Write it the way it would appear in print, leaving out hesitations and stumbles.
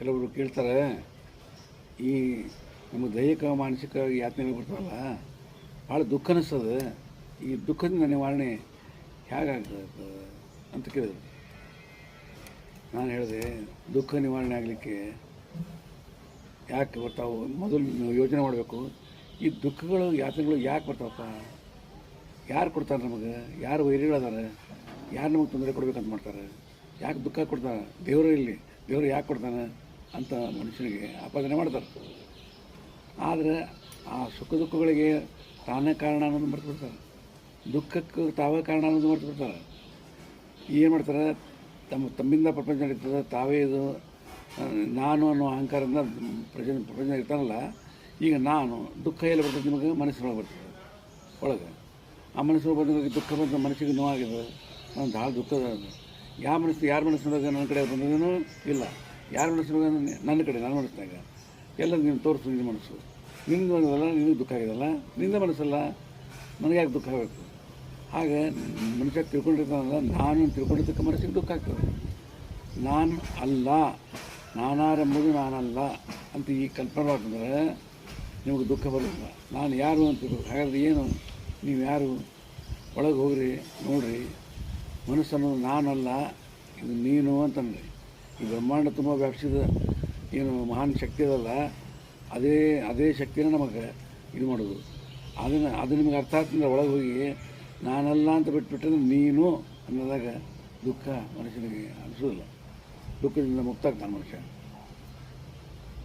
ಕೆಲವರು ಕೇಳ್ತಾರೆ, ಈ ನಮಗೆ ದೈಹಿಕ ಮಾನಸಿಕ ಯಾತನೆ ಬರ್ತಾವಲ್ಲ, ಭಾಳ ದುಃಖ ಅನ್ನಿಸ್ತದೆ. ಈ ದುಃಖದಿಂದ ನಿವಾರಣೆ ಹೇಗಾಗ್ತದೆ ಅಂತ ಕೇಳಿದ್ರು. ನಾನು ಹೇಳಿದೆ, ದುಃಖ ನಿವಾರಣೆ ಆಗಲಿಕ್ಕೆ ಯಾಕೆ ಬರ್ತಾವೆ ಮೊದಲು ನೀವು ಯೋಚನೆ ಮಾಡಬೇಕು. ಈ ದುಃಖಗಳು ಯಾತನೆಗಳು ಯಾಕೆ ಬರ್ತಾವಪ್ಪ? ಯಾರು ಕೊಡ್ತಾರೆ ನಮಗೆ? ಯಾರು ವೈರಿಗಳದಾರೆ? ಯಾರು ನಮಗೆ ತೊಂದರೆ ಕೊಡ್ಬೇಕಂತ ಮಾಡ್ತಾರೆ? ಯಾಕೆ ದುಃಖ ಕೊಡ್ತಾನೆ? ದೇವರು ಇಲ್ಲಿ ದೇವರು ಯಾಕೆ ಕೊಡ್ತಾನೆ ಅಂತ ಮನುಷ್ಯನಿಗೆ ಆಪಾದನೆ ಮಾಡ್ತಾರೆ. ಆದರೆ ಆ ಸುಖ ದುಃಖಗಳಿಗೆ ತಾನೇ ಕಾರಣ ಅನ್ನೋದು ಮರ್ತು ಬಿಡ್ತಾರೆ. ದುಃಖಕ್ಕೆ ತಾವೇ ಕಾರಣ ಅನ್ನೋದು ಮರ್ತು ಬಿಡ್ತಾರೆ. ಏನು ಮಾಡ್ತಾರೆ? ತಮ್ಮಿಂದ ಪ್ರಪಂಚ ನಡೀತದೆ, ತಾವೇ ಇದು ನಾನು ಅನ್ನೋ ಅಹಂಕಾರದಿಂದ ಪ್ರಪಂಚ ಇರ್ತಾನಲ್ಲ. ಈಗ ನಾನು ದುಃಖ ಎಲ್ಲಿ ಬರ್ತದೆ? ನಿಮಗೆ ಮನಸ್ಸಿನೊಳಗೆ ಬರ್ತದೆ ಒಳಗೆ. ಆ ಮನಸ್ಸಿನೊಳಗೆ ಬಂದಾಗ ದುಃಖ ಬಂದ ಮನಸ್ಸಿಗೆ ನೋವಾಗಿದೆ, ನಾನು ಭಾಳ ದುಃಖದ. ಯಾರ ಮನಸ್ಸಿನೊಳಗೆ ನನ್ನ ಕಡೆ ಬಂದೇನೂ ಇಲ್ಲ. ಯಾರ ಮನಸ್ಸಿನೊಳಗೆ ನನ್ನ ಕಡೆ, ನನ್ನ ಮನಸ್ಸಿನಾಗ ಎಲ್ಲ ನೀನು ತೋರಿಸು. ನಿನ್ನ ಮನಸ್ಸು ನಿಂದು ಬಂದದಲ್ಲ, ನಿನಗೆ ದುಃಖ ಆಗಿದಲ್ಲ, ನಿಂದ ಮನಸ್ಸಲ್ಲ, ನನಗೆ ಯಾಕೆ ದುಃಖ ಆಗಬೇಕು? ಹಾಗೆ ಮನುಷ್ಯ ತಿಳ್ಕೊಂಡಿರ್ತಾನಲ್ಲ, ನಾನು ತಿಳ್ಕೊಂಡಿದ್ದಕ್ಕೆ ಮನಸ್ಸಿಗೆ ದುಃಖ ಆಗ್ತದೆ. ನಾನು ಅಲ್ಲ, ನಾನಾರೆಂಬುದು ನಾನಲ್ಲ ಅಂತ ಈ ಕಲ್ಪನೆ ಆಗ್ತಂದ್ರೆ ನಿಮಗೆ ದುಃಖ ಬರೋದಿಲ್ಲ. ನಾನು ಯಾರು ಅಂತ ತಿಳ್ಕೊಬೇಕು. ಹಾಗಾದರೆ ಏನು? ನೀವು ಯಾರು? ಒಳಗೆ ಹೋಗ್ರಿ, ನೋಡಿರಿ. ಮನಸ್ಸನ್ನು ನಾನಲ್ಲ, ಇದು ನೀನು ಅಂತಂದ್ರಿ. ಈ ಬ್ರಹ್ಮಾಂಡ ತುಂಬ ವ್ಯಾಪಿಸಿದ ಏನು ಮಹಾನ್ ಶಕ್ತಿ ಅದಲ್ಲ, ಅದೇ ಶಕ್ತಿನ ನಮಗೆ ಇದು ಮಾಡೋದು. ಅದು ನಿಮಗೆ ಅರ್ಥ ಆಗ್ತಂದ್ರೆ ಒಳಗೆ ಹೋಗಿ ನಾನಲ್ಲ ಅಂತ ಬಿಟ್ಬಿಟ್ರೆ ನೀನು ಅನ್ನೋದಾಗ ದುಃಖ ಮನುಷ್ಯನಿಗೆ ಅನಿಸೋದಿಲ್ಲ. ದುಃಖದಿಂದ ಮುಕ್ತ ಆಗ್ತಾನೆ ಮನುಷ್ಯ.